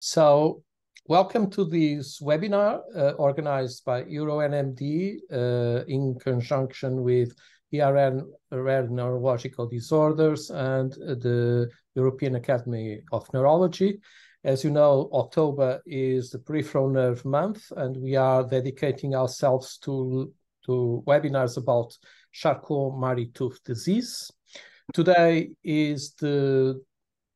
So, welcome to this webinar organized by EURO-NMD in conjunction with Rare Neurological Disorders and the European Academy of Neurology. As you know, October is the peripheral nerve month, and we are dedicating ourselves to webinars about Charcot-Marie-Tooth disease. Today is the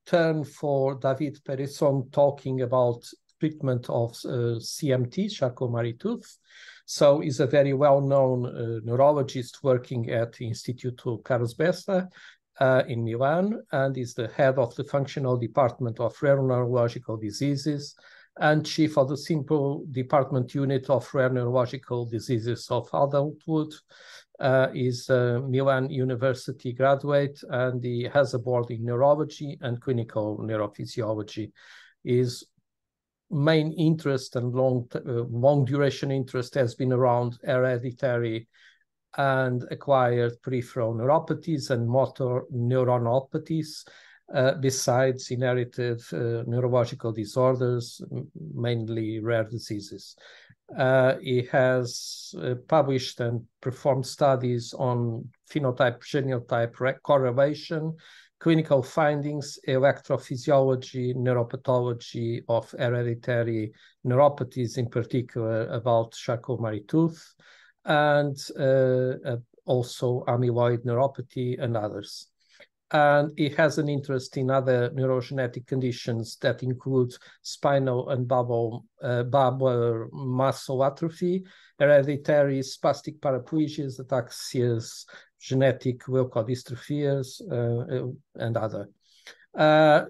turn for Davide Pareyson talking about treatment of CMT, Charcot-Marie-Tooth. So he's a very well-known neurologist working at the Istituto C.Besta in Milan, and is the head of the functional department of rare neurological diseases and chief of the simple department unit of rare neurological diseases of adulthood. Is a Milan University graduate, and he has a board in neurology and clinical neurophysiology. His main interest and long duration interest has been around hereditary and acquired peripheral neuropathies and motor neuronopathies, besides inherited neurological disorders, mainly rare diseases. He has published and performed studies on phenotype-genotype correlation, clinical findings, electrophysiology, neuropathology of hereditary neuropathies, in particular about Charcot-Marie-Tooth, and also amyloid neuropathy and others. And he has an interest in other neurogenetic conditions that include spinal and bulbar muscle atrophy, hereditary spastic paraplegias, ataxias, genetic leukodystrophies, and other.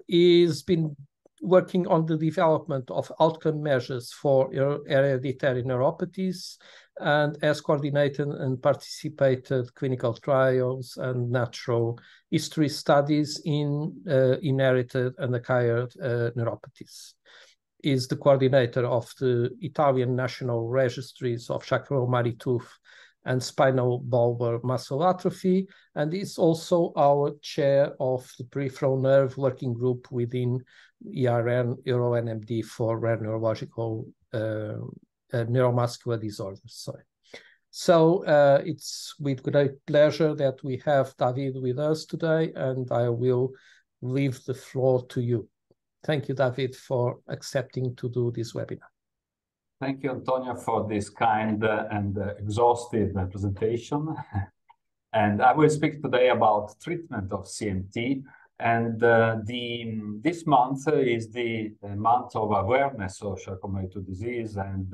He's been working on the development of outcome measures for hereditary neuropathies, and has coordinated and participated clinical trials and natural history studies in inherited and acquired neuropathies. Is the coordinator of the Italian National Registries of Charcot-Marie-Tooth and spinal bulbar muscle atrophy, and is also our chair of the peripheral nerve working group within EURO-NMD for rare neurological neuromuscular disorders. Sorry. So it's with great pleasure that we have Davide with us today, and I will leave the floor to you. Thank you, Davide, for accepting to do this webinar. Thank you, Antonio, for this kind and exhaustive presentation. And I will speak today about treatment of CMT. And this month is the month of awareness of Charcot-Marie-Tooth disease, and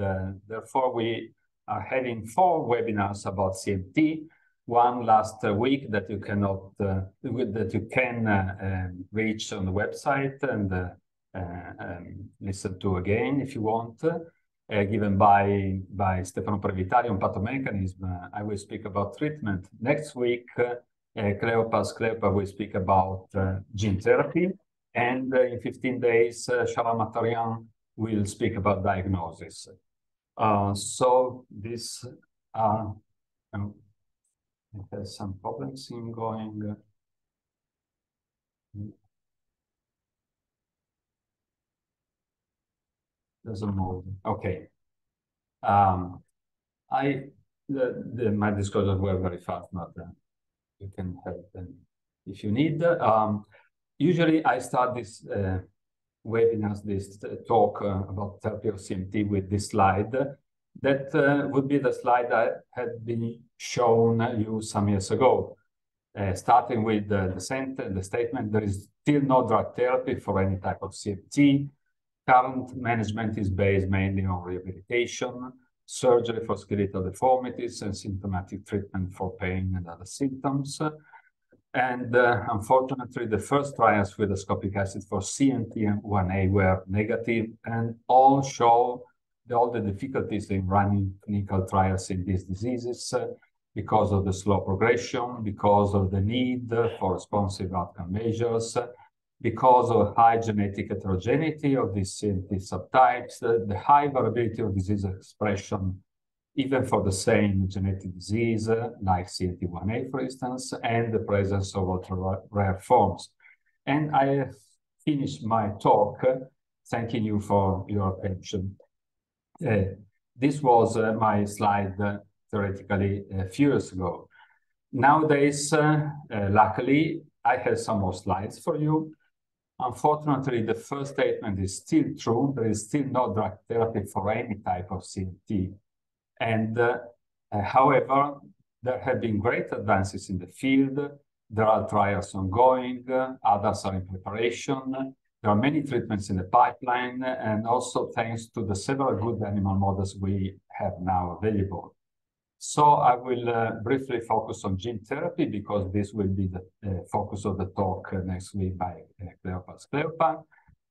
therefore we are having 4 webinars about CMT. One last week that you can reach on the website and listen to again if you want, given by Stefano Previtali on pathomechanism. I will speak about treatment. Next week, Cleopa will speak about gene therapy, and in 15 days, Sharon Matarian will speak about diagnosis. So this it has some problems in going. Doesn't move. Okay. My disclosures were very fast, but you can help them if you need. Usually I start this webinars, this talk about therapy of CMT with this slide. That would be the slide I had been shown you some years ago. Starting with the statement, there is still no drug therapy for any type of CMT. Current management is based mainly on rehabilitation, surgery for skeletal deformities, and symptomatic treatment for pain and other symptoms. And unfortunately, the first trials with ascorbic acid for CMT1A were negative, and all show all the difficulties in running clinical trials in these diseases because of the slow progression, because of the need for responsive outcome measures, because of high genetic heterogeneity of these CMT subtypes, the high variability of disease expression, even for the same genetic disease, like CMT1A, for instance, and the presence of ultra-rare forms. And I finished my talk thanking you for your attention. This was my slide theoretically a few years ago. Nowadays, luckily, I have some more slides for you. Unfortunately, the first statement is still true. There is still no drug therapy for any type of CMT. And however, there have been great advances in the field. There are trials ongoing, others are in preparation. There are many treatments in the pipeline, and also thanks to the several good animal models we have now available. So I will briefly focus on gene therapy because this will be the focus of the talk next week by Cleopa.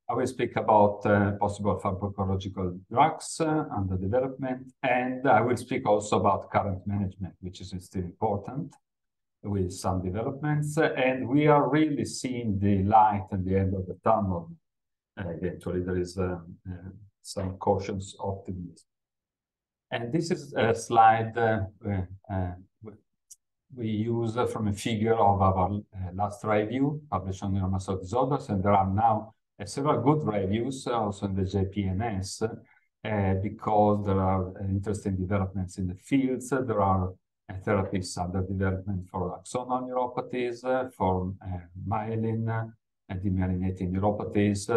I will speak about possible pharmacological drugs under development, and I will speak also about current management, which is still important with some developments. And we are really seeing the light at the end of the tunnel. Eventually, there is some cautious optimism. And this is a slide we use from a figure of our last review published on neuromuscular disorders, and there are now several good reviews also in the JPNS because there are interesting developments in the fields. There are therapies under development for axonal neuropathies, for myelin and demyelinating neuropathies,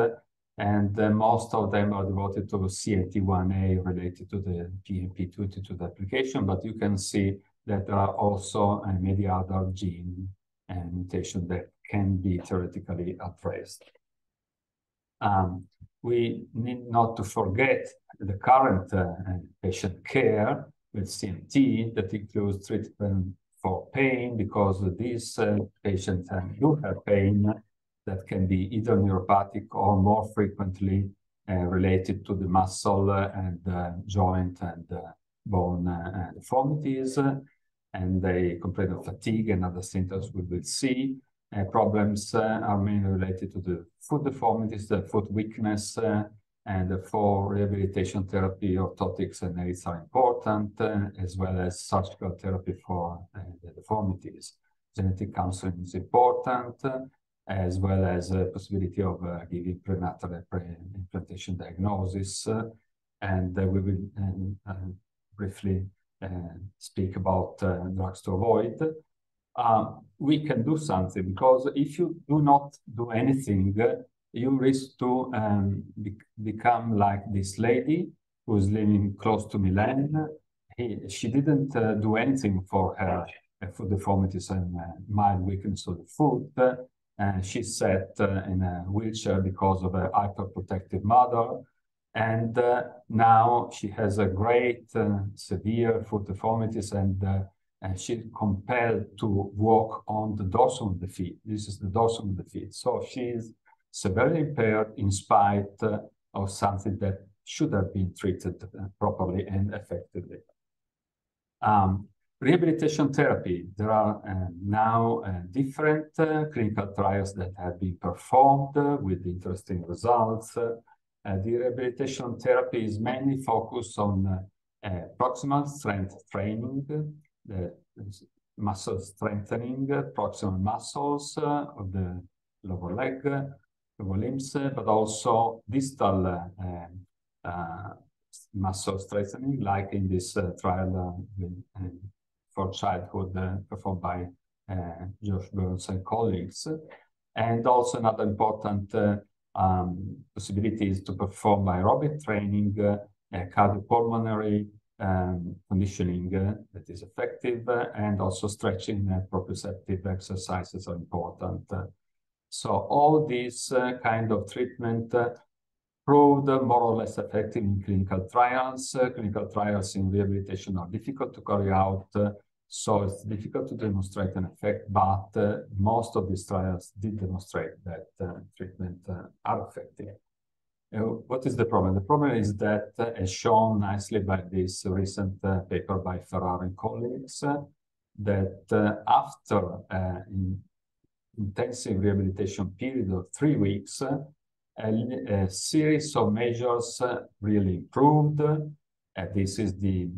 and most of them are devoted to CAT1A related to the PMP222 application, but you can see that there are also many other gene mutations that can be theoretically addressed. We need not to forget the current patient care with CMT that includes treatment for pain, because these patients do have pain that can be either neuropathic or more frequently related to the muscle and joint and bone deformities, and they complain of fatigue and other symptoms we will see. Problems are mainly related to the foot deformities, the foot weakness, and for rehabilitation therapy, orthotics and aids are important, as well as surgical therapy for the deformities. Genetic counseling is important, as well as a possibility of giving prenatal pre-implantation diagnosis. And we will briefly speak about drugs to avoid. We can do something, because if you do not do anything, you risk to become like this lady who's living close to Milan. She didn't do anything for her foot deformities and mild weakness of the foot. She sat in a wheelchair because of a hyperprotective mother. And now she has a great severe foot deformities, and she's compelled to walk on the dorsum of the feet. This is the dorsum of the feet. So she's severely impaired in spite of something that should have been treated properly and effectively. Rehabilitation therapy. There are now different clinical trials that have been performed with interesting results. The rehabilitation therapy is mainly focused on proximal strength training, the muscle strengthening, proximal muscles of the lower leg, lower limbs, but also distal muscle strengthening, like in this trial for childhood performed by Josh Burns and colleagues. And also another important possibility is to perform aerobic training, cardiopulmonary conditioning that is effective, and also stretching and proprioceptive exercises are important. So all these kind of treatment proved more or less effective in clinical trials. Clinical trials in rehabilitation are difficult to carry out, so it's difficult to demonstrate an effect, but most of these trials did demonstrate that treatment are effective. What is the problem? The problem is that, as shown nicely by this recent paper by Ferrari and colleagues, that after an intensive rehabilitation period of 3 weeks, a series of measures really improved. This is the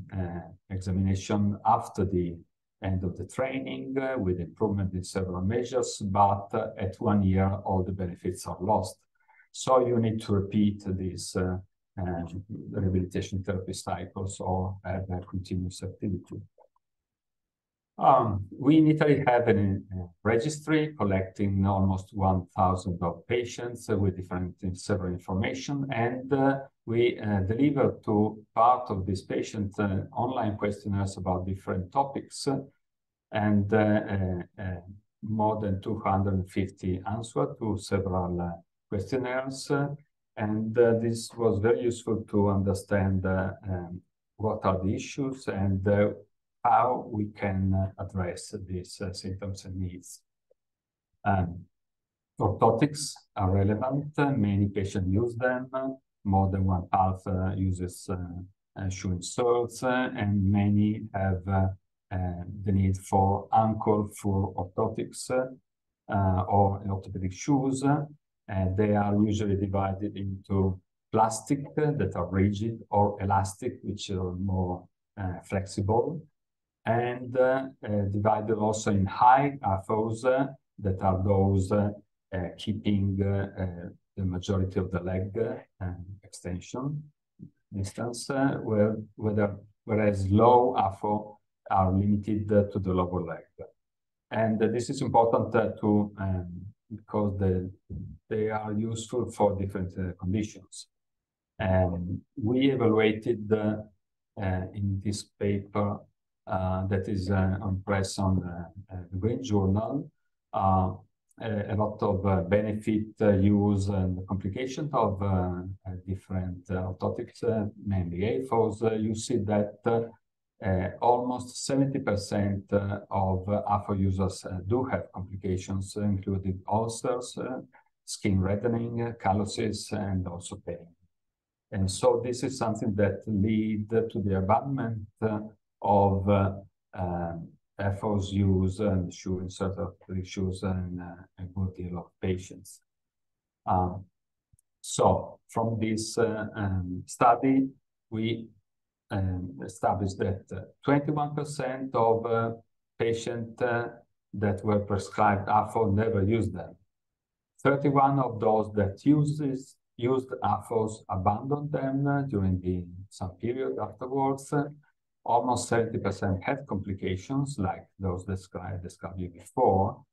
examination after the end of the training with improvement in several measures, but at 1 year, all the benefits are lost. So you need to repeat these rehabilitation therapy cycles or have a continuous activity. We in Italy have a registry collecting almost 1,000 of patients with several information, and we deliver to part of these patients online questionnaires about different topics, and more than 250 answers to several questionnaires. And this was very useful to understand what are the issues and how we can address these symptoms and needs. Orthotics are relevant. Many patients use them. More than one half uses shoe inserts, and many have the need for ankle for orthotics or orthopedic shoes. They are usually divided into plastic that are rigid or elastic, which are more flexible, and divided also in high AFOs that are those keeping the majority of the leg extension distance, whereas low AFO are limited to the lower leg. And this is important because they are useful for different conditions. We evaluated in this paper that is on press on the Green Journal, a lot of benefit, use, and complications of different orthotics, mainly AFOs. You see that almost 70% of AFO users do have complications, including ulcers, skin reddening, calluses, and also pain. And so this is something that leads to the abandonment of AFOs use and shoe insert shoes and a good deal of patients. So from this study, we established that 21% of patients that were prescribed AFO never used them. 31 of those that used AFOs abandoned them during some period afterwards. Almost 70% had complications like those described before,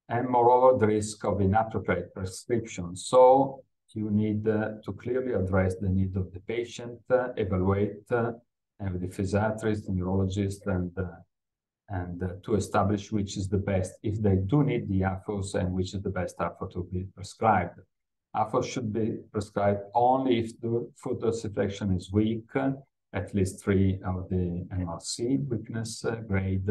and moreover, the risk of inappropriate prescription. So you need to clearly address the need of the patient, evaluate with the physiatrist, the neurologist, and to establish which is the best, if they do need the AFOs, and which is the best AFO to be prescribed. AFO should be prescribed only if the foot dorsiflexion is weak, at least 3 of the MRC weakness grade.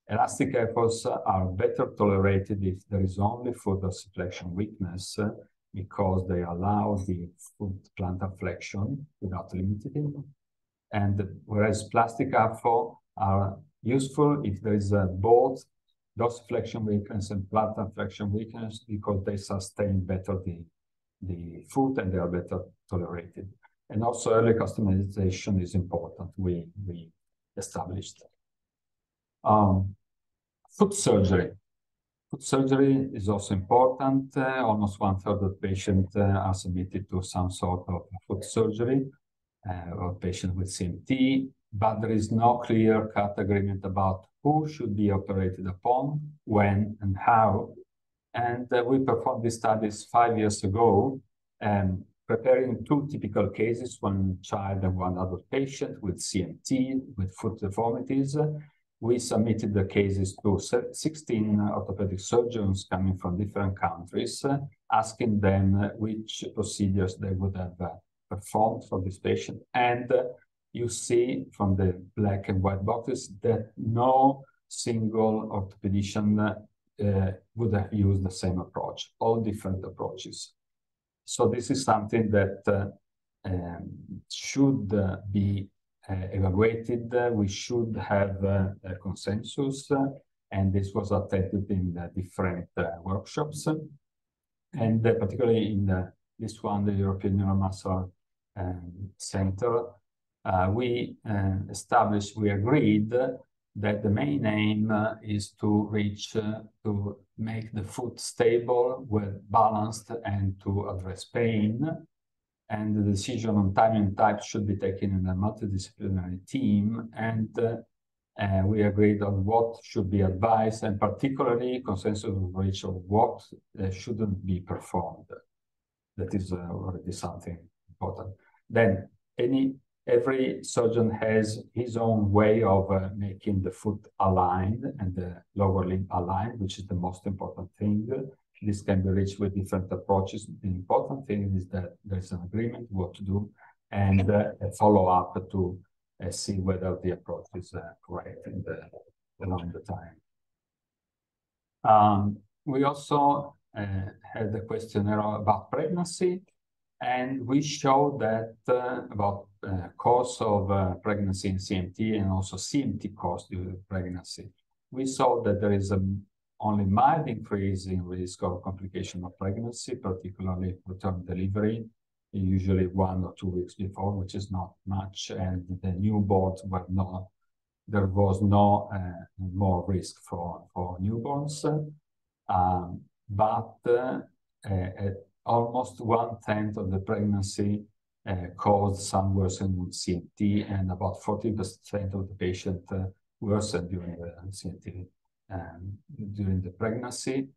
Elastic AFOs are better tolerated if there is only foot dorsiflexion weakness, because they allow the foot plantar flexion without limiting. And whereas plastic AFO are useful if there is both dorsiflexion weakness and plantar flexion weakness, because they sustain better the foot and they are better tolerated. And also early customization is important, we established. Foot surgery. Foot surgery is also important. Almost 1/3 of patients are submitted to some sort of foot surgery, or patients with CMT, but there is no clear-cut agreement about who should be operated upon, when, and how. And we performed these studies 5 years ago, preparing 2 typical cases, one child and one adult patient with CMT, with foot deformities. We submitted the cases to 16 orthopedic surgeons coming from different countries, asking them which procedures they would have performed for this patient. And you see from the black and white boxes that no single orthopedician would have used the same approach, all different approaches. So this is something that should be evaluated. We should have a consensus, and this was attended in different workshops. And particularly in this one, the European Neuromuscular Center, we agreed that the main aim is to reach, to make the foot stable, well balanced, and to address pain. And the decision on time and type should be taken in a multidisciplinary team. And we agreed on what should be advised, and particularly consensus was reached of what shouldn't be performed. That is already something important. Then every surgeon has his own way of making the foot aligned and the lower limb aligned, which is the most important thing. This can be reached with different approaches. The important thing is that there's an agreement what to do and a follow-up to see whether the approach is correct along the time. We also had a questionnaire about pregnancy, and we showed that about course of pregnancy in CMT and also CMT course during pregnancy. We saw that there is only mild increase in risk of complication of pregnancy, particularly preterm delivery, usually 1 or 2 weeks before, which is not much, and the newborns were not, there was no more risk for newborns, but almost 1/10 of the pregnancy caused some worsening in CMT, and about 40% of the patient worsened during the CMT during the pregnancy,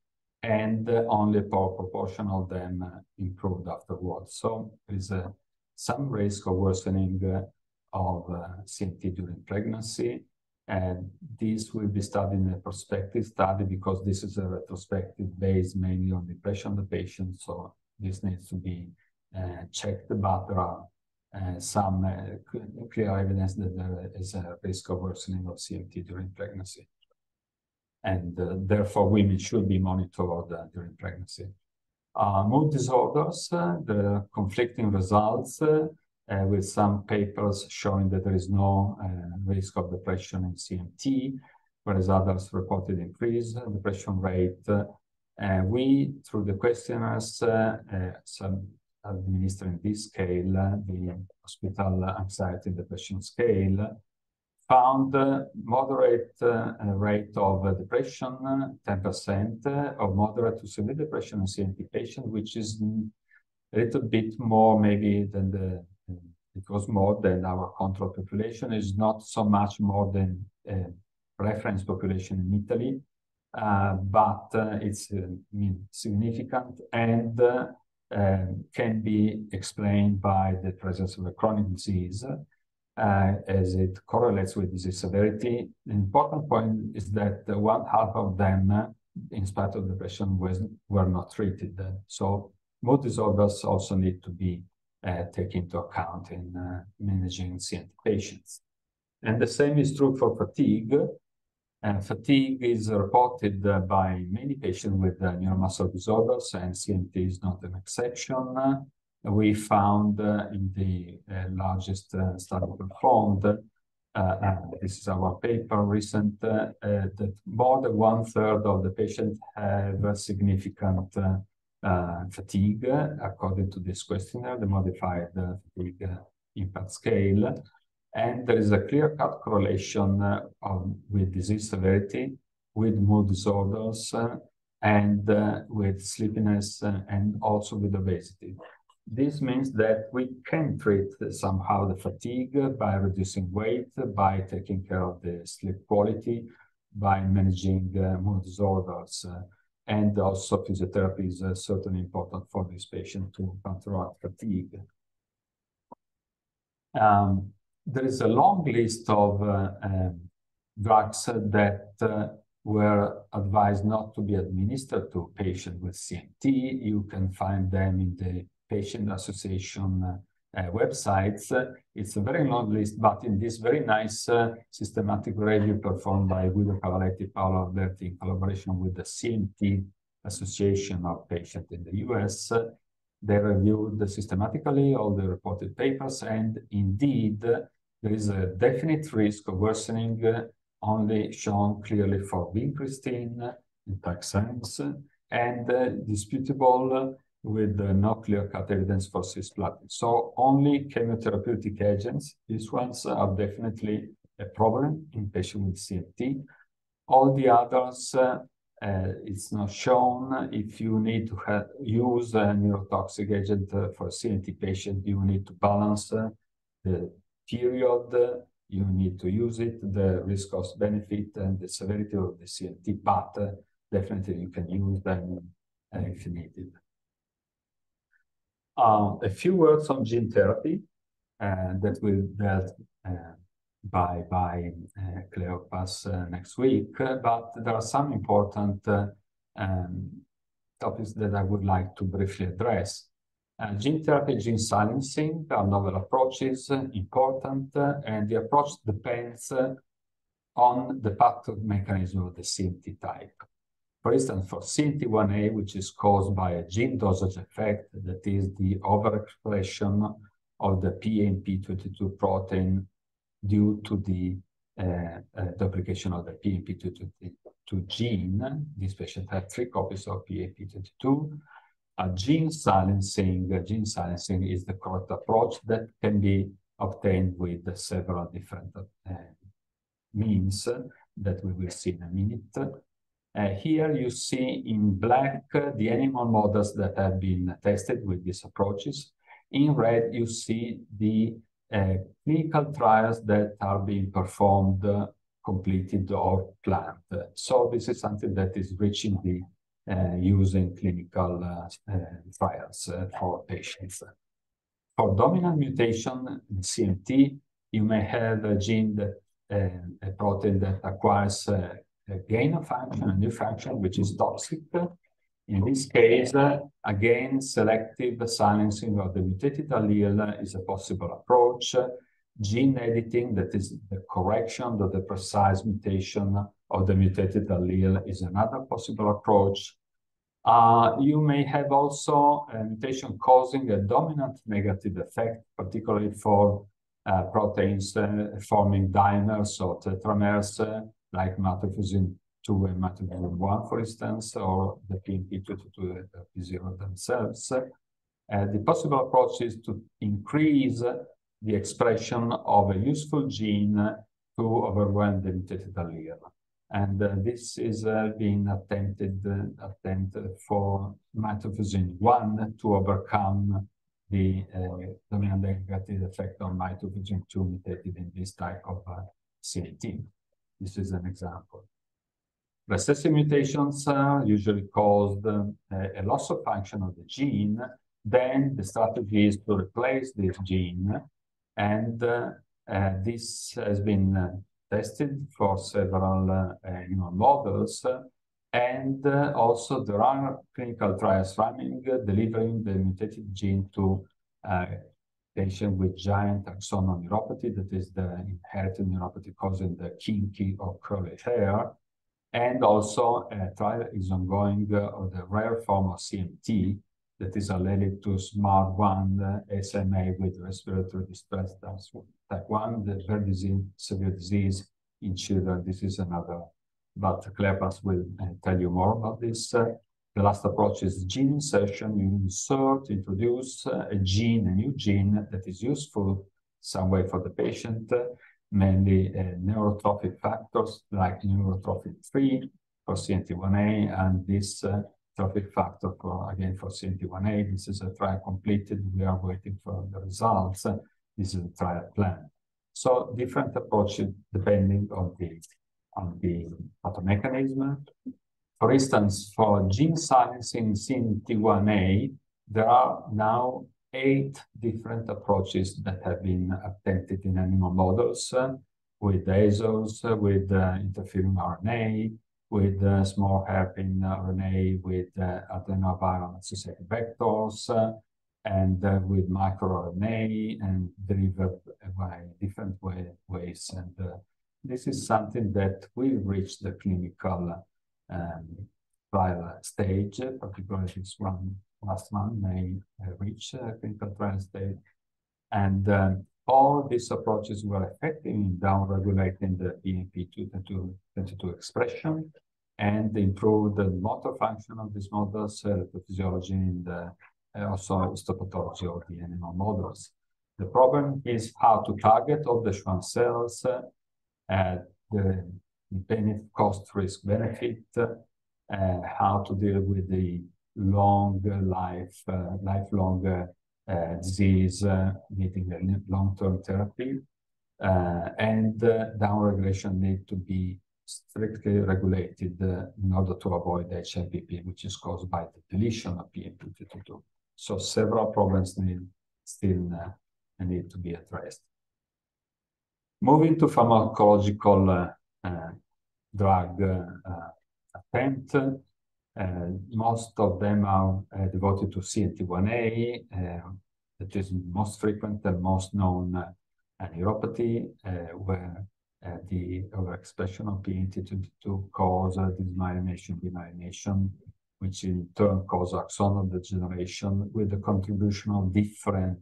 and only a poor proportion of them improved afterwards. So there is some risk of worsening of CMT during pregnancy, and this will be studied in a prospective study because this is a retrospective based mainly on the impression of the patient, so this needs to be checked, but there are some clear evidence that there is a risk of worsening of CMT during pregnancy. And therefore, women should be monitored during pregnancy. Mood disorders, there are conflicting results with some papers showing that there is no risk of depression in CMT, whereas others reported increased depression rate. We, through the questionnaires, administering this scale, the Hospital Anxiety and Depression Scale, found moderate rate of depression, 10% of moderate to severe depression in CMT patient, which is a little bit more maybe than it was more than our control population. Is not so much more than reference population in Italy, but it's significant and can be explained by the presence of a chronic disease. As it correlates with disease severity. The important point is that 1/2 of them, in spite of depression, were not treated. So mood disorders also need to be taken into account in managing CMT patients. And the same is true for fatigue. Fatigue is reported by many patients with neuromuscular disorders, and CMT is not an exception. We found in the largest study performed, this is our paper recent, that more than 1/3 of the patients have significant fatigue, according to this questionnaire, the modified fatigue impact scale. And there is a clear-cut correlation with disease severity, with mood disorders, and with sleepiness, and also with obesity. This means that we can treat somehow the fatigue by reducing weight, by taking care of the sleep quality, by managing mood disorders, and also physiotherapy is certainly important for this patient to counteract fatigue. There is a long list of drugs that were advised not to be administered to patients with CMT. You can find them in the Patient Association websites. It's a very long list, but in this very nice systematic review performed by Guido Cavaletti, Paolo Alberti, in collaboration with the CMT Association of Patients in the US, they reviewed systematically all the reported papers, and indeed, there is a definite risk of worsening only shown clearly for vincristine in taxanes, and disputable with no clear-cut evidence for cisplatin. So only chemotherapeutic agents, these ones are definitely a problem in patients with CMT. All the others, it's not shown. If you need to use a neurotoxic agent for a CMT patient, you need to balance the period you need to use it, the risk, cost, benefit, and the severity of the CMT, but definitely you can use them if you need it. A few words on gene therapy that will be dealt by Cleopas next week, but there are some important topics that I would like to briefly address. Gene therapy, gene silencing are novel approaches, important, and the approach depends on the pathogenic mechanism of the CMT type. For instance, for CMT1A, which is caused by a gene dosage effect, that is the overexpression of the PMP22 protein due to the duplication of the PMP22 gene. This patient had 3 copies of PMP22. Gene silencing is the correct approach that can be obtained with several different means that we will see in a minute. Here you see in black the animal models that have been tested with these approaches. In red, you see the clinical trials that are being performed, completed, or planned. So this is something that is reaching the using clinical trials for patients. For dominant mutation in CMT, you may have a gene that a protein that acquires a gain of function, a new function, which is toxic. In this case, again, selective silencing of the mutated allele is a possible approach. Gene editing, that is the correction of the precise mutation of the mutated allele, is another possible approach. You may have also a mutation causing a dominant negative effect, particularly for proteins forming dimers or tetramers, like matrophysin 2 and matrophysin 1, for instance, or the PMP22 and P0 themselves. The possible approach is to increase the expression of a useful gene to overwhelm the mutated allele. And this is being attempted for matrophysin 1 to overcome the dominant negative effect on matrophysin 2 mutated in this type of CMT. This is an example. Recessive mutations usually cause a loss of function of the gene. Then the strategy is to replace this gene, and this has been tested for several animal models, and also there are clinical trials running delivering the mutated gene to patients with giant axonal neuropathy, that is the inherited neuropathy causing the kinky or curly hair, and also a trial is ongoing of the rare form of CMT that is alleled to SMART1 SMA with respiratory distress type 1, the rare disease, severe disease in children. This is another, but Cleopas will tell you more about this. The last approach is gene insertion. You introduce a new gene that is useful some way for the patient, mainly neurotrophic factors like neurotrophic 3 for CMT1A, and this trophic factor for CMT1A. This is a trial completed. We are waiting for the results. This is a trial plan. So different approaches depending on the pathomechanism. For instance, for gene silencing CMT1A, there are now 8 different approaches that have been attempted in animal models with ASOs, with interfering RNA, with small hairpin RNA, with adenoviral associated vectors, and with microRNA, and delivered by different ways. And this is something that will reach the clinical trial stage, particularly this one, last one may reach clinical trial stage. And all these approaches were effective in downregulating the PMP22 expression and improved the motor function of these models, the physiology, and also histopathology of the animal models. The problem is how to target all the Schwann cells the cost, risk, benefit, how to deal with the lifelong disease needing a long-term therapy, and downregulation need to be strictly regulated in order to avoid HMPP, which is caused by the deletion of PMP22. So several problems still need to be addressed. Moving to pharmacological drug attempt, most of them are devoted to CNT1A, that is most frequent and most known neuropathy, where the overexpression of PMP22 causes demyelination, which in turn causes axonal degeneration with the contribution of different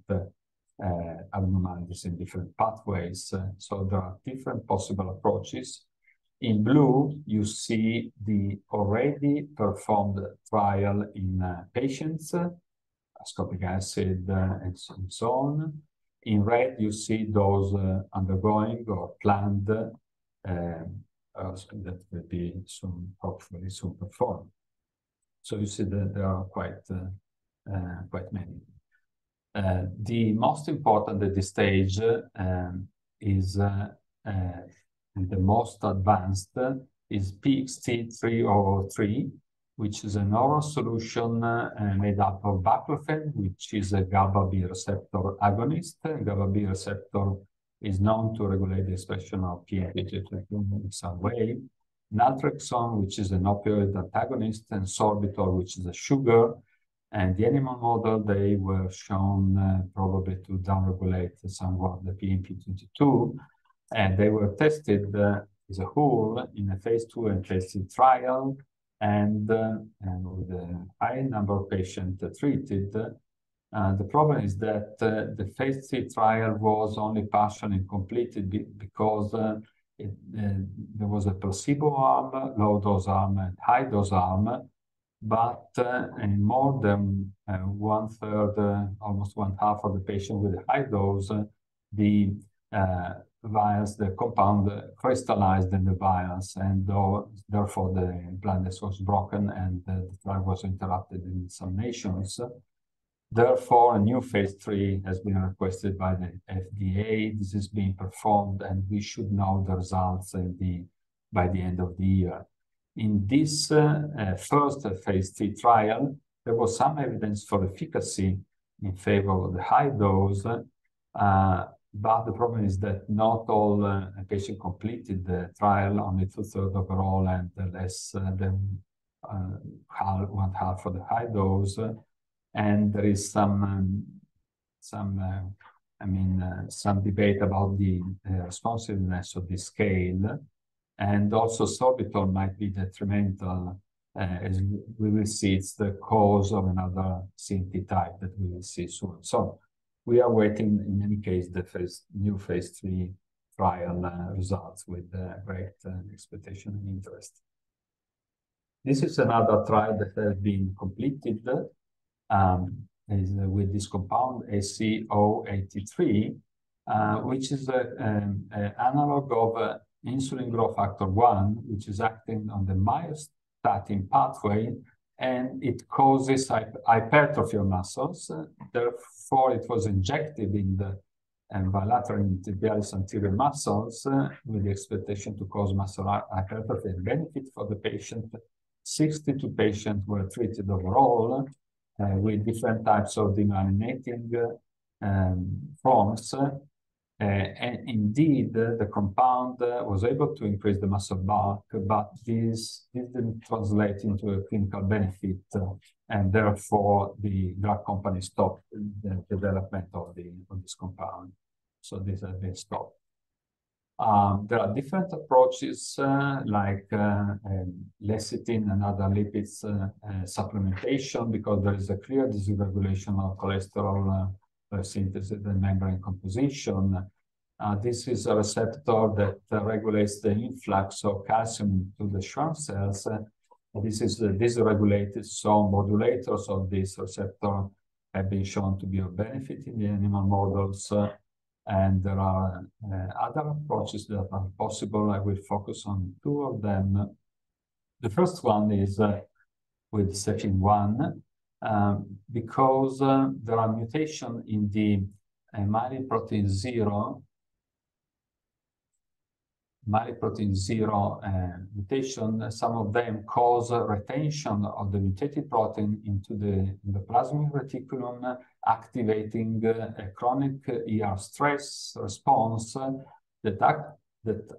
abnormalities in different pathways. So there are different possible approaches. In blue, you see the already performed trial in patients, ascorbic acid and so on. In red, you see those undergoing or planned that will be soon, hopefully soon performed. So you see that there are quite many. The most important at this stage is the most advanced is PXT3003, which is an oral solution made up of baclofen, which is a GABA-B receptor agonist. GABA-B receptor is known to regulate the expression of PMP22 in some way. Naltrexone, which is an opioid antagonist, and sorbitol, which is a sugar. And the animal model, they were shown probably to downregulate somewhat the PMP22, and they were tested as a whole in a phase 2 and phase 3 trial, and with a high number of patients treated. The problem is that the phase 3 trial was only partially completed because there was a placebo arm, low dose arm, and high dose arm, but in more than one-third, almost one-half of the patient with a high dose, the vials, the compound crystallized in the vials, and therefore the blood vessel was broken and the trial was interrupted in some nations. Therefore, a new phase 3 has been requested by the FDA. This is being performed, and we should know the results by the end of the year. In this first phase 3 trial, there was some evidence for efficacy in favor of the high dose, but the problem is that not all patients completed the trial, only 2/3 overall, and less than one half for the high dose. And there is some debate about the responsiveness of the scale, and also sorbitol might be detrimental, as we will see. It's the cause of another CNT type that we will see soon. So we are waiting, in any case, the new phase 3 trial results with great expectation and interest. This is another trial that has been completed with this compound AC083, which is an analog of insulin growth factor 1, which is acting on the myostatin pathway, and it causes hypertrophy of muscles. Therefore, it was injected in the bilateral tibialis anterior muscles with the expectation to cause muscle hypertrophy and benefit for the patient. 62 patients were treated overall with different types of demyelinating forms. And indeed, the compound was able to increase the muscle bulk, but this didn't translate into a clinical benefit, and therefore the drug company stopped the development of this compound. So this has been stopped. There are different approaches like lecithin and other lipids supplementation, because there is a clear dysregulation of cholesterol synthesis and membrane composition. This is a receptor that regulates the influx of calcium to the Schwann cells. This is dysregulated, so modulators of this receptor have been shown to be of benefit in the animal models. And there are other approaches that are possible. I will focus on two of them. The first one is with CEFIN1, because there are mutations in the myelin protein 0 mutation. Some of them cause retention of the mutated protein into the plasma reticulum, activating a chronic ER stress response that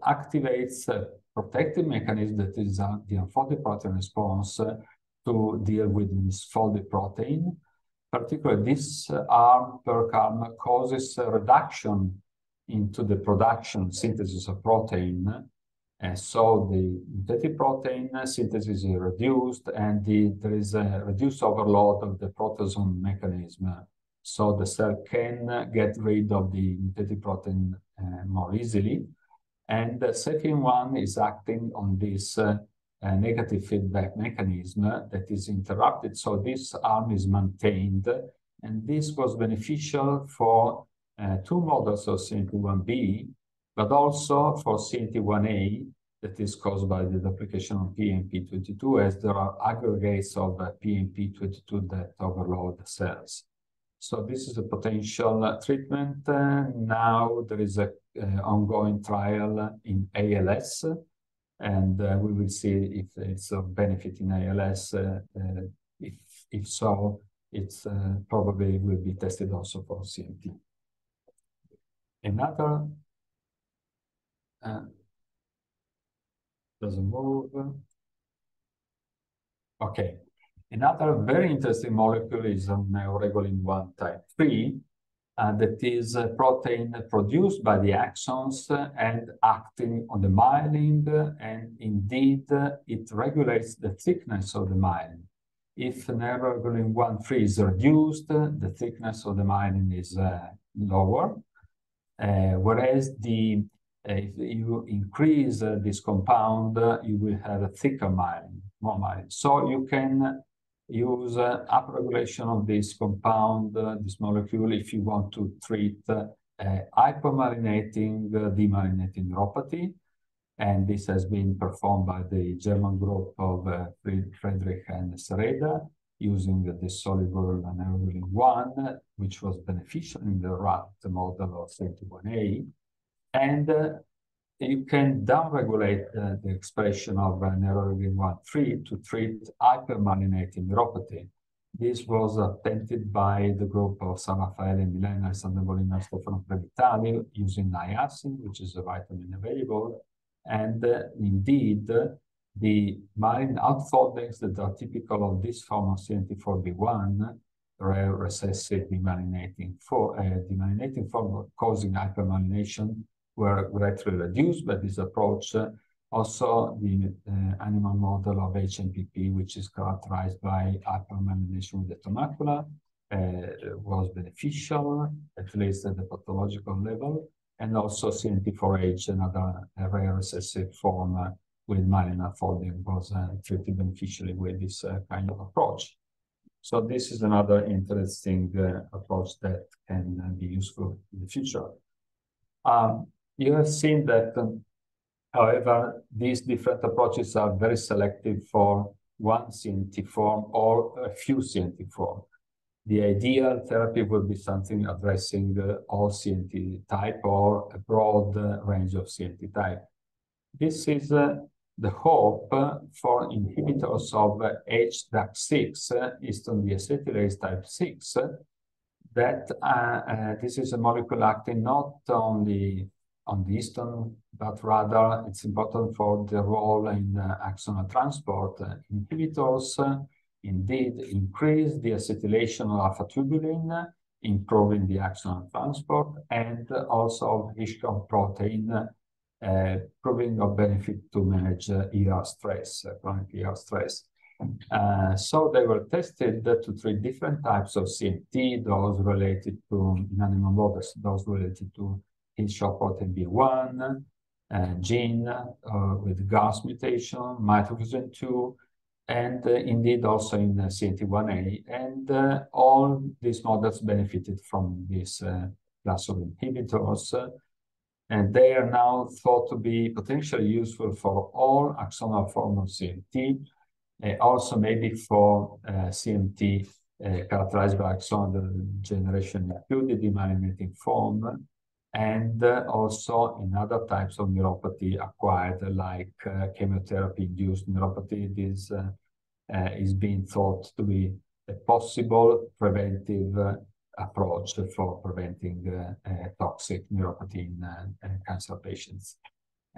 activates a protective mechanism that is the unfolded protein response to deal with misfolded protein. Particularly, this arm per arm causes a reduction into the production synthesis of protein. And so the mutated protein synthesis is reduced, and there is a reduced overload of the proteasome mechanism. So the cell can get rid of the mutated protein more easily. And CEFIN1 is acting on this negative feedback mechanism that is interrupted. So this arm is maintained. And this was beneficial for two models of CNT1B, but also for CNT1A that is caused by the duplication of PMP22, as there are aggregates of PMP22 that overload the cells. So this is a potential treatment. Now there is an ongoing trial in ALS, and we will see if it's of benefit in ALS. If so, it's probably will be tested also for CMT. Another doesn't move. Okay. Another very interesting molecule is neuroregulin 1 type 3, that is a protein produced by the axons and acting on the myelin, and indeed it regulates the thickness of the myelin. If neuroregulin 1,3 is reduced, the thickness of the myelin is lower, whereas if you increase this compound, you will have a thicker myelin, more myelin. So you can use upregulation of this compound, this molecule, if you want to treat hypomyelinating demyelinating neuropathy. And this has been performed by the German group of Friedrich and Sereda using the soluble neuroregulin 1, which was beneficial in the rat model of CNT1A. And you can downregulate the expression of neuroregulin 1,3 to treat hypermyelinating neuropathy. This was attempted by the group of San Raffaele, Milena, Alessandro Bolina, Stefano Previtali using niacin, which is a vitamin available. And indeed, the myelin outfoldings that are typical of this form of CNT4B1, rare recessive demyelinating form causing hypermyelination, were greatly reduced by this approach. Also, the animal model of HMPP, which is characterized by hypermyelination with the macula, was beneficial, at least at the pathological level. And also CNT4H, another rare recessive form with myelin folding, was treated beneficially with this kind of approach. So this is another interesting approach that can be useful in the future. You have seen that, however, these different approaches are very selective for one CNT form or a few CNT forms. The ideal therapy would be something addressing all CNT type or a broad range of CNT type. This is the hope for inhibitors of HDAC6, histone deacetylase type 6, that this is a molecule acting not only on the histone, but rather it's important for the role in axonal transport. Inhibitors indeed increase the acetylation of alpha-tubulin, improving the axonal transport, and also Hitchcock protein, proving of benefit to manage ER stress, chronic ER stress. So they were tested to treat different types of CNT, those related to animal models, those related to Hitchcock protein B1, gene with GAS mutation, mitofusin 2, and indeed also in CNT1A. And all these models benefited from this class of inhibitors, and they are now thought to be potentially useful for all axonal forms of CMT, also maybe for CMT characterized by axonal degeneration, including demyelinating form, and also in other types of neuropathy acquired, like chemotherapy-induced neuropathy. This is being thought to be a possible preventive approach for preventing toxic neuropathy in cancer patients.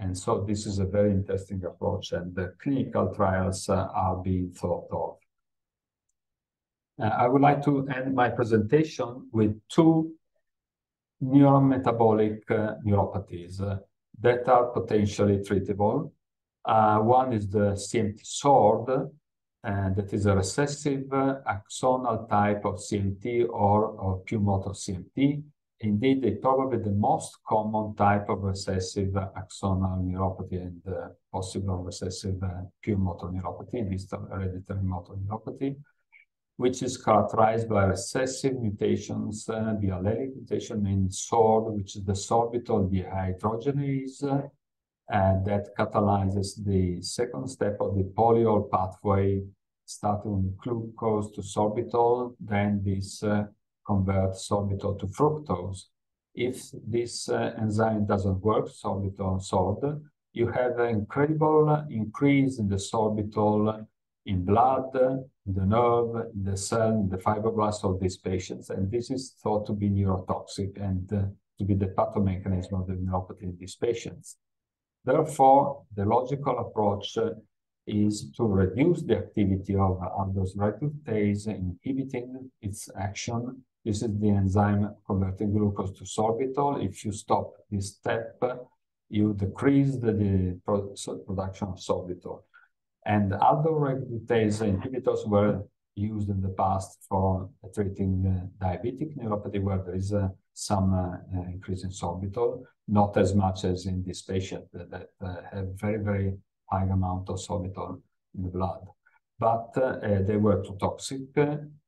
And so this is a very interesting approach, and the clinical trials are being thought of. I would like to end my presentation with two neurometabolic neuropathies that are potentially treatable. One is the CMT SORD, that is a recessive axonal type of CMT or pure motor CMT. Indeed, it's probably the most common type of recessive axonal neuropathy and possible recessive pure motor neuropathy, distal hereditary motor neuropathy, which is characterized by recessive mutations, the allelic mutation in SORD, which is the sorbitol dehydrogenase, that catalyzes the second step of the polyol pathway, starting with glucose to sorbitol, then this converts sorbitol to fructose. If this enzyme doesn't work, sorbitol SORD, you have an incredible increase in the sorbitol in blood, in the nerve, in the cell, in the fibroblasts of these patients, and this is thought to be neurotoxic and to be the pathomechanism of the neuropathy in these patients. Therefore, the logical approach is to reduce the activity of aldose reductase, inhibiting its action. This is the enzyme converting glucose to sorbitol. If you stop this step, you decrease the production of sorbitol. And aldose reductase inhibitors were used in the past for treating diabetic neuropathy, where there is some increase in sorbitol, not as much as in this patient that have very, very high amount of sorbitol in the blood. But they were too toxic.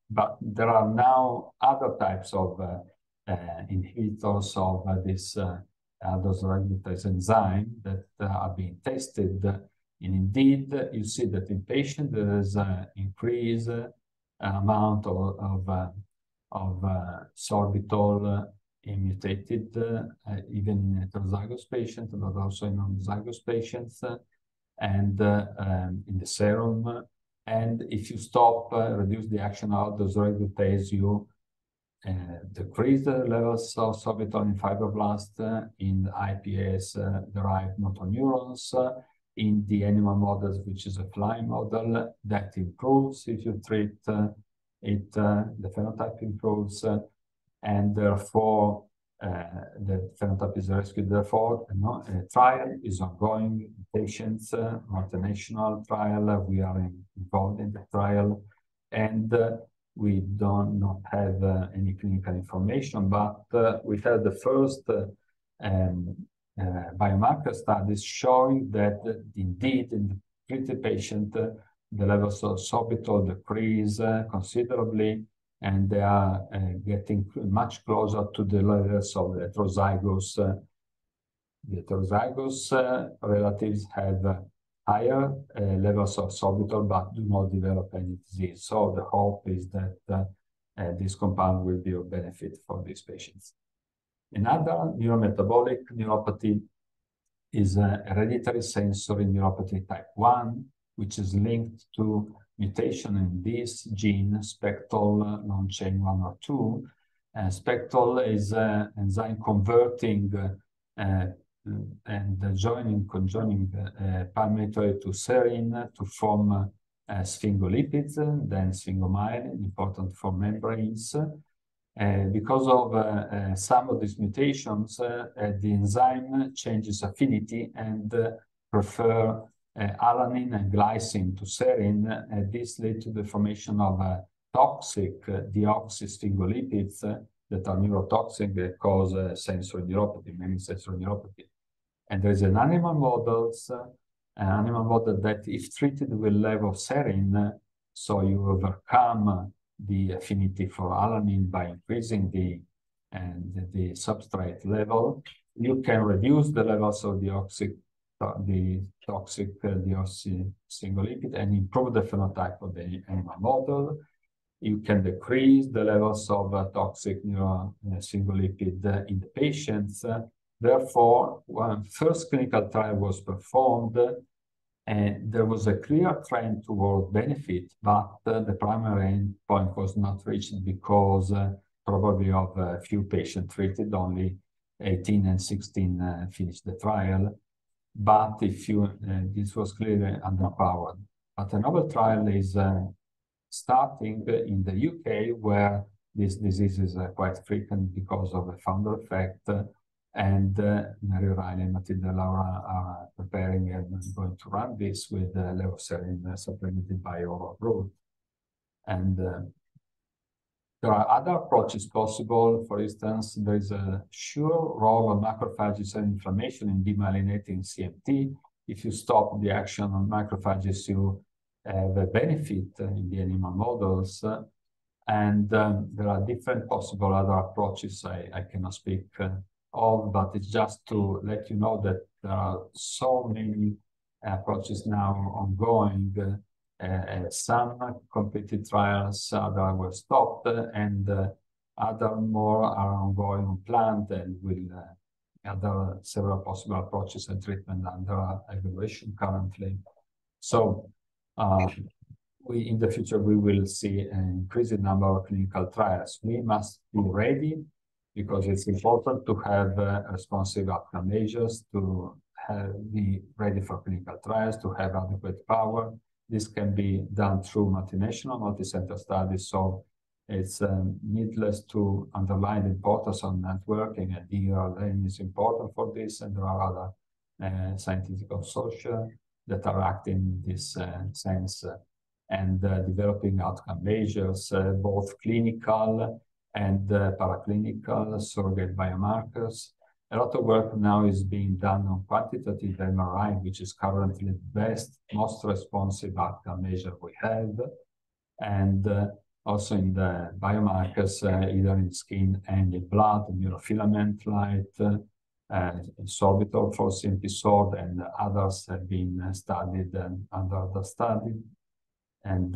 But there are now other types of inhibitors of this aldose reductase enzyme that are being tested. And indeed, you see that in patients there is an increased amount of sorbitol mutated, even in heterozygous patients, but also in homozygous patients, and in the serum. And if you stop, reduce the action of aldose reductase, you decrease the levels of sorbitol in fibroblasts, in iPS-derived motor neurons, in the animal models, which is a fly model, that improves if you treat it, the phenotype improves, and therefore the phenotype is rescued. Therefore, a trial is ongoing in patients, multinational trial. We are involved in the trial, and we do not have any clinical information, but we have the first biomarker studies showing that indeed in the treated patient, the levels of sorbitol decrease considerably, and they are getting much closer to the levels of the heterozygous. The heterozygous relatives have higher levels of sorbitol, but do not develop any disease. So the hope is that this compound will be of benefit for these patients. Another neurometabolic neuropathy is hereditary sensory neuropathy type 1, which is linked to mutation in this gene, SPECTL long chain 1 or 2. SPECTL is an enzyme converting and conjoining palmitoid to serine to form sphingolipids, then sphingomyelin, important for membranes. Because of some of these mutations, the enzyme changes affinity and prefer alanine and glycine to serine. This leads to the formation of toxic deoxysphingolipids that are neurotoxic, that cause sensory neuropathy, many sensory neuropathy. And there is an animal model that if treated with level of serine, so you overcome the affinity for alanine by increasing the and the substrate level, you can reduce the levels of the toxic deoxysingolipid and improve the phenotype of the animal model. You can decrease the levels of toxic neurosingolipid in the patients. Therefore, when first clinical trial was performed, and there was a clear trend toward benefit, but the primary endpoint was not reached because probably of a few patients treated, only 18 and 16 finished the trial. But this was clearly underpowered. But another trial is starting in the UK, where this disease is quite frequent because of a founder effect. And Mary Riley and Matilda Laura are preparing and going to run this with levoserine supplemented by oral route. And there are other approaches possible. For instance, there is a sure role of macrophages and inflammation in demyelinating CMT. If you stop the action on macrophages, you have a benefit in the animal models. And there are different possible other approaches I cannot speak of, but it's just to let you know that there are so many approaches now ongoing. Some completed trials, others were stopped, and other more are ongoing on plant, and will other several possible approaches and treatment under evaluation currently. So in the future, we will see an increasing number of clinical trials. We must be ready, because it's important to have responsive outcome measures, to be ready for clinical trials, to have adequate power. This can be done through multinational, multi-center studies. So it's needless to underline the importance of networking, and EURO-NMD is important for this. And there are other scientific consortia that are acting in this sense and developing outcome measures, both clinical and paraclinical surrogate biomarkers. A lot of work now is being done on quantitative MRI, which is currently the best, most responsive outcome measure we have, and also in the biomarkers, either in skin and in blood, neurofilament light, sorbitol for CMP SORD, and others have been studied and under the study. And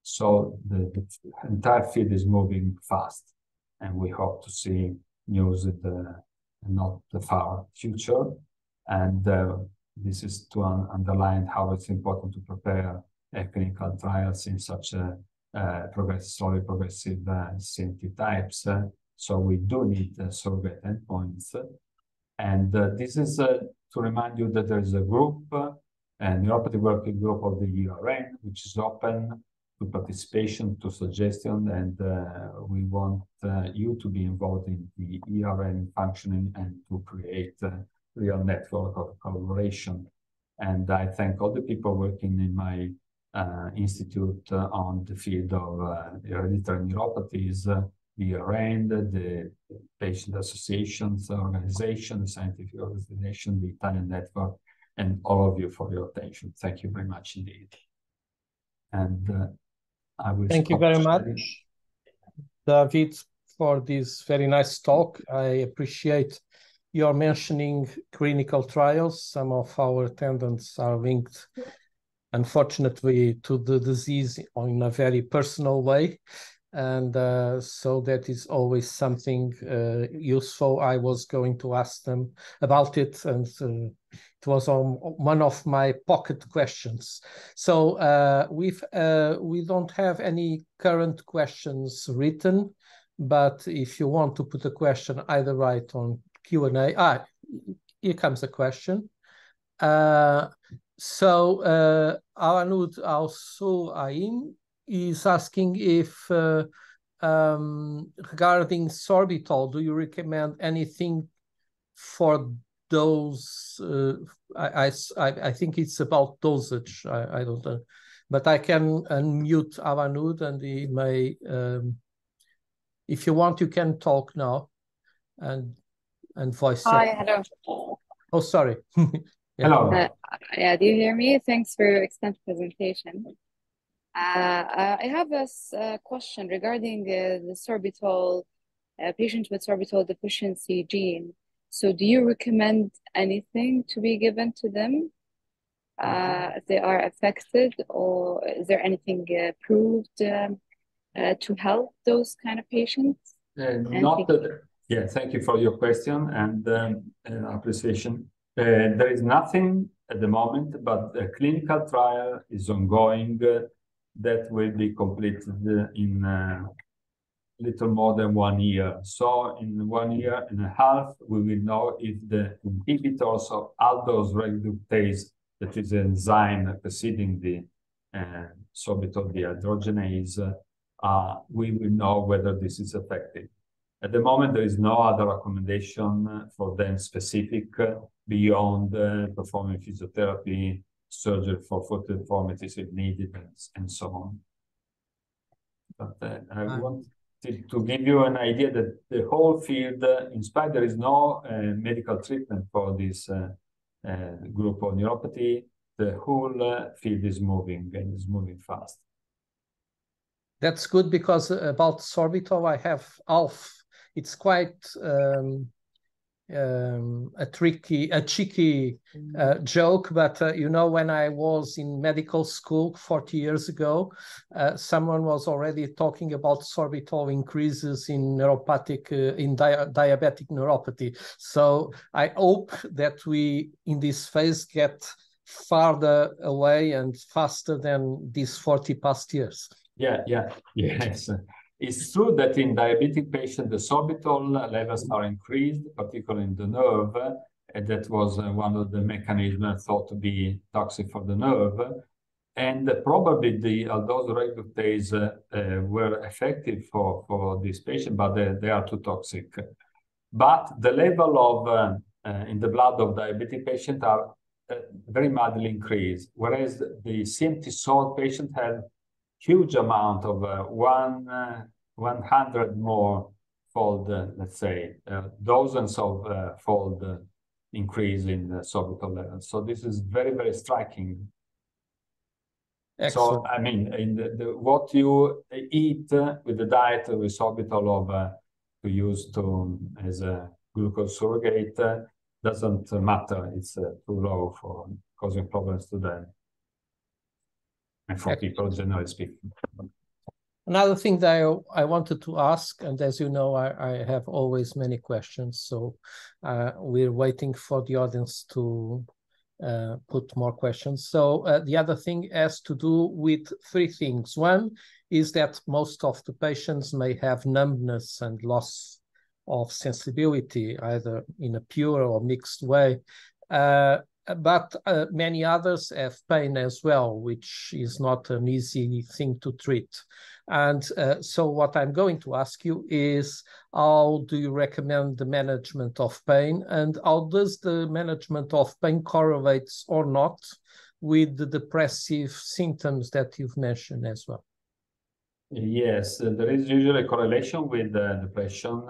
so the entire field is moving fast, and we hope to see news in the not the far future. And this is to underline how it's important to prepare clinical trials in such a progressive CMT types. So we do need surrogate endpoints. And this is to remind you that there is a group, a neuropathy working group of the EURN, which is open to participation, to suggestion, and we want you to be involved in the EURN functioning and to create a real network of collaboration. And I thank all the people working in my institute on the field of hereditary neuropathies, the EURN, the patient associations, organization, the scientific organization, the Italian network, and all of you for your attention. Thank you very much indeed. And I will thank you very much, David, for this very nice talk. I appreciate your mentioning clinical trials. Some of our attendants are linked, unfortunately, to the disease in a very personal way. And so that is always something useful. I was going to ask them about it, and it was on one of my pocket questions. So we don't have any current questions written, but if you want to put a question, either write on Q&A. Here comes a question. So Aranud Al-Suain is asking if regarding sorbitol, do you recommend anything for dose? I think it's about dosage. I don't know, but I can unmute Aranud, and he may. If you want, you can talk now, and voice. Hi, hello. Oh, sorry. Yeah. Hello. Yeah, do you hear me? Thanks for your extensive presentation. I have a question regarding the sorbitol patients with sorbitol deficiency gene. So do you recommend anything to be given to them if they are affected, or is there anything proved to help those kind of patients? Yeah, thank you for your question and appreciation. There is nothing at the moment, but the clinical trial is ongoing that will be completed in little more than 1 year. So in 1 year and a half, we will know if the inhibitors of aldose reductase, that is an enzyme preceding the sorbitol dehydrogenase, we will know whether this is effective. At the moment, there is no other recommendation for them specific beyond performing physiotherapy, surgery for foot deformities if needed, and so on. But I want to give you an idea that the whole field, in spite there is no medical treatment for this group of neuropathy, the whole field is moving and is moving fast. That's good, because about sorbitol, I have Alf. It's quite a cheeky joke, but you know, when I was in medical school 40 years ago, someone was already talking about sorbitol increases in neuropathic, diabetic neuropathy. So I hope that we, in this phase, get farther away and faster than these 40 past years. Yes. It's true that in diabetic patients, the sorbitol levels are increased, particularly in the nerve, and that was one of the mechanisms thought to be toxic for the nerve. And probably the aldose reductase were effective for this patient, but they are too toxic. But the level of in the blood of diabetic patients are very mildly increased, whereas the CMT salt patient had huge amount of 100 more fold, let's say, dozens of fold increase in sorbitol levels. So this is very, very striking. Excellent. So, I mean, in what you eat with the diet with sorbitol to use as a glucose surrogate doesn't matter. It's too low for causing problems to them. And for people, generally speaking. Another thing that I wanted to ask, and as you know, I have always many questions, so we're waiting for the audience to put more questions. So the other thing has to do with 3 things. One is that most of the patients may have numbness and loss of sensibility, either in a pure or mixed way. But many others have pain as well, which is not an easy thing to treat. And so what I'm going to ask you is, how do you recommend the management of pain, and how does the management of pain correlates or not with the depressive symptoms that you've mentioned as well? Yes, there is usually a correlation with depression,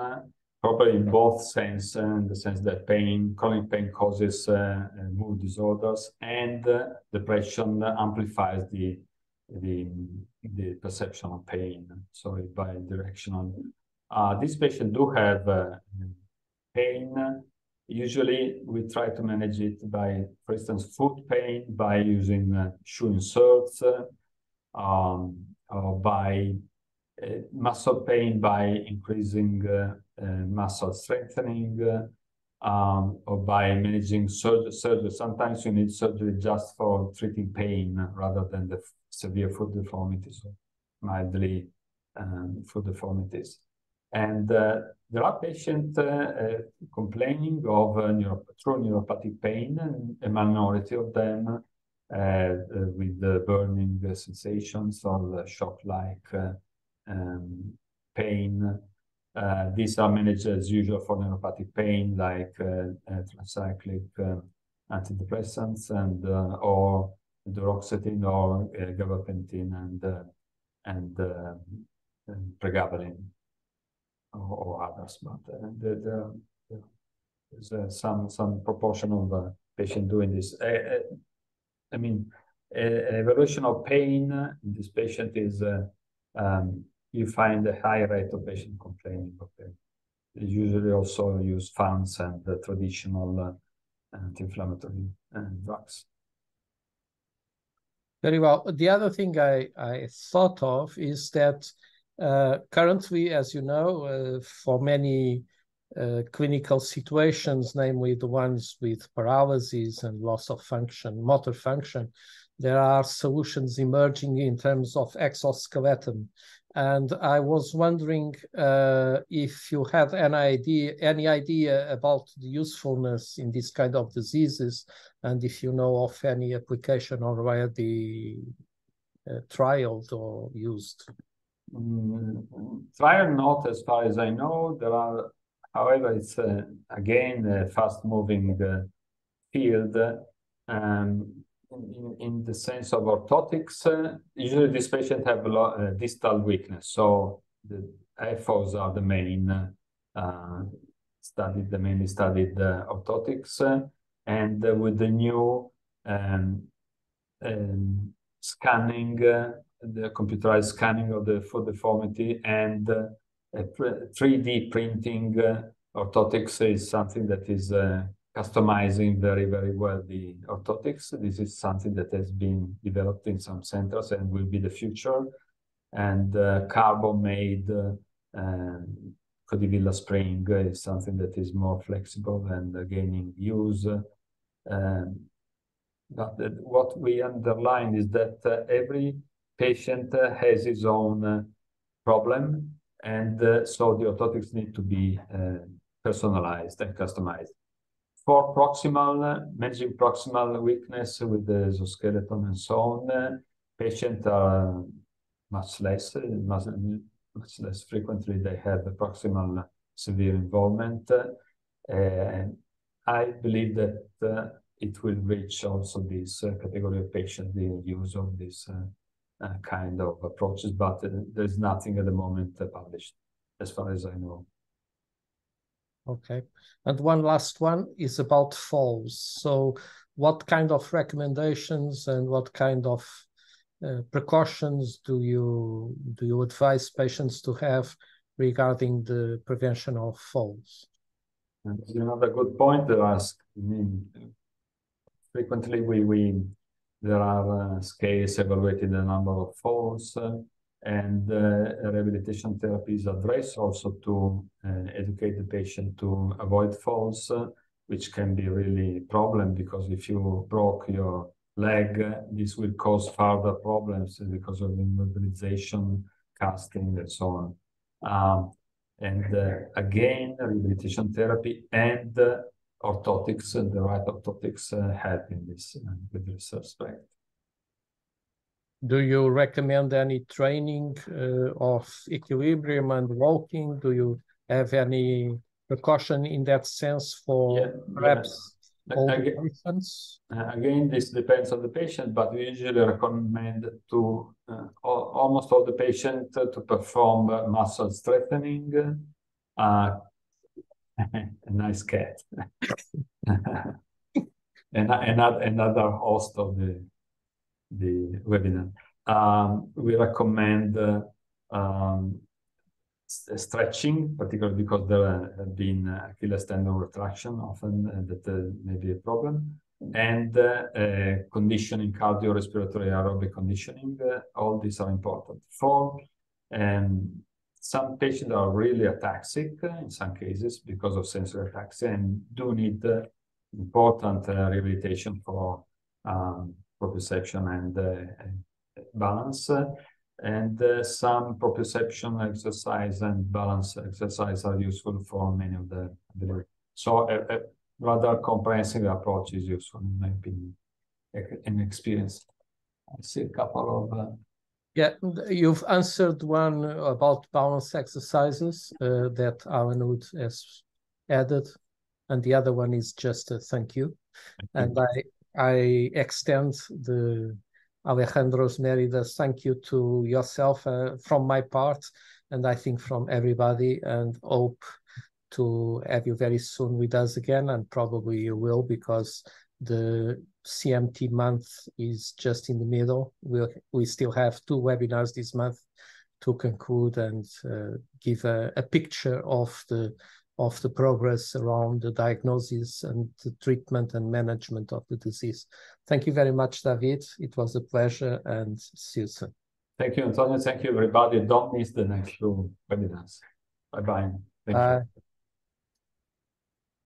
probably in both sense, in the sense that chronic pain causes mood disorders, and depression amplifies the perception of pain, so bi-directional. These patients do have pain. Usually we try to manage it by, for instance, foot pain by using shoe inserts, or by muscle pain by increasing muscle strengthening, or by managing surgery. Sometimes you need surgery just for treating pain rather than the severe foot deformities, or mildly foot deformities. And there are patients complaining of true neuropathic pain, and a minority of them with the burning sensations or the shock-like pain. These are managed as usual for neuropathic pain, like tricyclic antidepressants and or duloxetine or gabapentin and pregabalin or others. But there's some proportion of patients doing this. I mean, evaluation of pain in this patient is you find a high rate of patient complaining of pain. usually also use FANS and the traditional anti-inflammatory drugs. Very well. The other thing I thought of is that currently, as you know, for many clinical situations, namely the ones with paralysis and loss of function, motor function, there are solutions emerging in terms of exoskeleton. And I was wondering if you have any idea about the usefulness in this kind of diseases, and if you know of any application already trialed or used. Trial not, as far as I know. There are, however, it's again a fast-moving field. In the sense of orthotics, usually these patients have a lot distal weakness, so the FOs are the main mainly studied orthotics, and with the new scanning, the computerized scanning of the foot deformity and 3D printing orthotics is something that is customizing very, very well the orthotics. This is something that has been developed in some centers and will be the future. And carbon-made Codivilla spring is something that is more flexible and gaining use. But what we underline is that every patient has his own problem, and so the orthotics need to be personalized and customized. For managing proximal weakness with the exoskeleton and so on, patients are much less frequently they have the proximal severe involvement. I believe that it will reach also this category of patient, the use of this kind of approaches, but there's nothing at the moment published, as far as I know. Okay. And one last one is about falls. So what kind of recommendations and what kind of precautions do you advise patients to have regarding the prevention of falls? That's another good point to ask. I mean, frequently there are scales evaluating the number of falls, and rehabilitation therapies address also to educate the patient to avoid falls, which can be really a problem, because if you broke your leg, this will cause further problems because of immobilization, casting, and so on. Again, rehabilitation therapy and orthotics, the right orthotics help in this with this respect. Do you recommend any training of equilibrium and walking? Do you have any precaution in that sense for perhaps all the patients? Again, this depends on the patient, but we usually recommend to almost all the patients to perform muscle strengthening. A nice cat. Another host of the webinar. We recommend stretching, particularly because there have been Achilles tendon retraction often, that may be a problem, and conditioning, cardiorespiratory aerobic conditioning. All these are important. For some patients are really ataxic in some cases because of sensory ataxia and do need important rehabilitation for proprioception and balance. And some proprioception exercise and balance exercise are useful for many of the so a rather comprehensive approach is useful, in my opinion, in experience. I see a couple of yeah, you've answered one about balance exercises that Alan Wood has added, and the other one is just a thank you. And I extend the Alejandro's Merida's thank you to yourself from my part, and I think from everybody, and hope to have you very soon with us again, and probably you will, because the CMT month is just in the middle. We still have 2 webinars this month to conclude and give a picture of the of the progress around the diagnosis and the treatment and management of the disease. Thank you very much, David. It was a pleasure, and see you soon. Thank you, Antonio. Thank you, everybody. Don't miss the next two webinars. Bye-bye. Thank you.